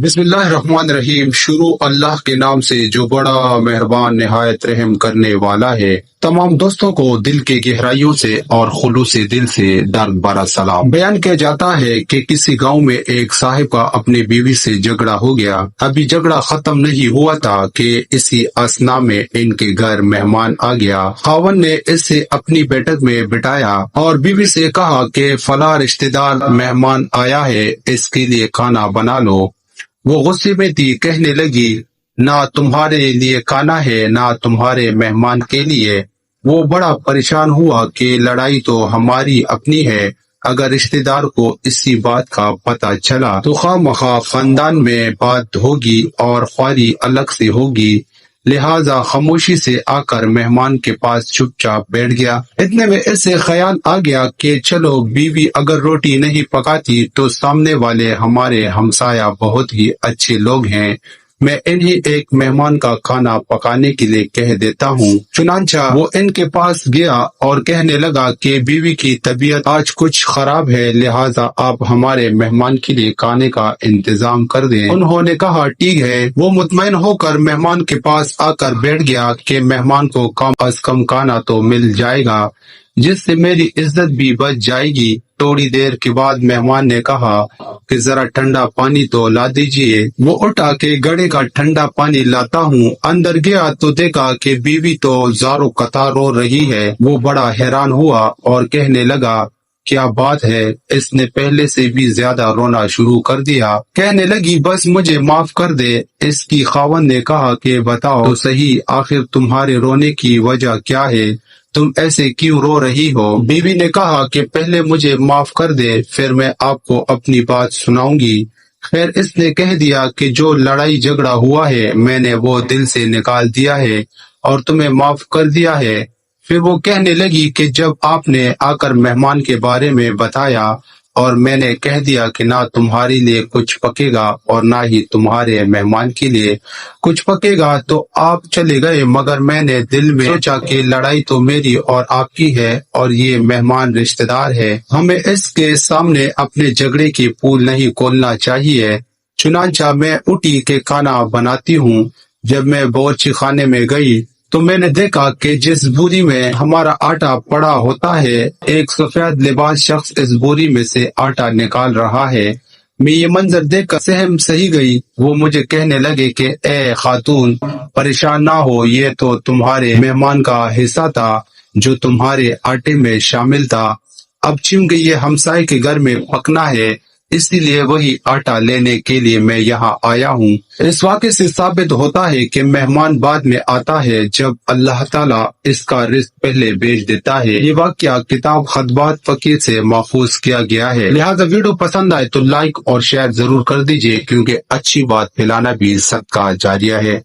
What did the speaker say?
بسم اللہ الرحمن الرحیم۔ شروع اللہ کے نام سے جو بڑا مہربان نہایت رحم کرنے والا ہے۔ تمام دوستوں کو دل کے گہرائیوں سے اور خلوص دل سے درد بھرا سلام۔ بیان کیا جاتا ہے کہ کسی گاؤں میں ایک صاحب کا اپنی بیوی سے جھگڑا ہو گیا۔ ابھی جھگڑا ختم نہیں ہوا تھا کہ اسی اثنا میں ان کے گھر مہمان آ گیا۔ خاوند نے اسے اپنی بیٹھک میں بٹھایا اور بیوی سے کہا کہ فلاں رشتہ دار مہمان آیا ہے، اس کے لیے کھانا بنا لو۔ وہ غصے میں تھی، کہنے لگی نہ تمہارے لیے کھانا ہے نہ تمہارے مہمان کے لیے۔ وہ بڑا پریشان ہوا کہ لڑائی تو ہماری اپنی ہے، اگر رشتہ دار کو اسی بات کا پتہ چلا تو خواہ مخواہ خاندان میں بات ہوگی اور خواری الگ سے ہوگی، لہذا خاموشی سے آ کر مہمان کے پاس چپ چاپ بیٹھ گیا۔ اتنے میں اسے خیال آ گیا کہ چلو بیوی اگر روٹی نہیں پکاتی تو سامنے والے ہمارے ہمسایہ بہت ہی اچھے لوگ ہیں، میں انہیں ایک مہمان کا کھانا پکانے کے لیے کہہ دیتا ہوں۔ چنانچہ وہ ان کے پاس گیا اور کہنے لگا کہ بیوی کی طبیعت آج کچھ خراب ہے، لہذا آپ ہمارے مہمان کے لیے کھانے کا انتظام کر دیں۔ انہوں نے کہا ٹھیک ہے۔ وہ مطمئن ہو کر مہمان کے پاس آ کر بیٹھ گیا کہ مہمان کو کم از کم کھانا تو مل جائے گا، جس سے میری عزت بھی بچ جائے گی۔ تھوڑی دیر کے بعد مہمان نے کہا کہ ذرا ٹھنڈا پانی تو لا دیجئے۔ وہ اٹھا کے گھڑے کا ٹھنڈا پانی لاتا ہوں۔ اندر گیا تو دیکھا کہ بیوی تو زاروں قطار رو رہی ہے۔ وہ بڑا حیران ہوا اور کہنے لگا کیا بات ہے، اس نے پہلے سے بھی زیادہ رونا شروع کر دیا۔ کہنے لگی بس مجھے معاف کر دے۔ اس کی خاوند نے کہا کہ بتاؤ تو صحیح، آخر تمہارے رونے کی وجہ کیا ہے، تم ایسے کیوں رو رہی ہو؟ بیوی نے کہا کہ پہلے مجھے معاف کر دے، پھر میں آپ کو اپنی بات سناؤں گی۔ خیر اس نے کہہ دیا کہ جو لڑائی جھگڑا ہوا ہے میں نے وہ دل سے نکال دیا ہے اور تمہیں معاف کر دیا ہے۔ پھر وہ کہنے لگی کہ جب آپ نے آ کر مہمان کے بارے میں بتایا اور میں نے کہہ دیا کہ نہ تمہارے لیے کچھ پکے گا اور نہ ہی تمہارے مہمان کے لیے کچھ پکے گا تو آپ چلے گئے، مگر میں نے دل میں سوچا کہ لڑائی تو میری اور آپ کی ہے اور یہ مہمان رشتہ دار ہے، ہمیں اس کے سامنے اپنے جھگڑے کی پول نہیں کھولنا چاہیے۔ چنانچہ میں اٹھی کہ کھانا بناتی ہوں۔ جب میں باورچی خانے میں گئی تو میں نے دیکھا کہ جس بوری میں ہمارا آٹا پڑا ہوتا ہے، ایک سفید لباس شخص اس بوری میں سے آٹا نکال رہا ہے۔ میں یہ منظر دیکھ کر سہم سہی گئی۔ وہ مجھے کہنے لگے کہ اے خاتون پریشان نہ ہو، یہ تو تمہارے مہمان کا حصہ تھا جو تمہارے آٹے میں شامل تھا، اب چونکہ یہ ہمسائے کے گھر میں پکنا ہے اسی لیے وہی آٹا لینے کے لیے میں یہاں آیا ہوں۔ اس واقعے سے ثابت ہوتا ہے کہ مہمان بعد میں آتا ہے جب اللہ تعالیٰ اس کا رزق پہلے بھیج دیتا ہے۔ یہ واقعہ کتاب خطبات فقیر سے محفوظ کیا گیا ہے، لہذا ویڈیو پسند آئے تو لائک اور شیئر ضرور کر دیجئے، کیونکہ اچھی بات پھیلانا بھی صدقہ جاریہ ہے۔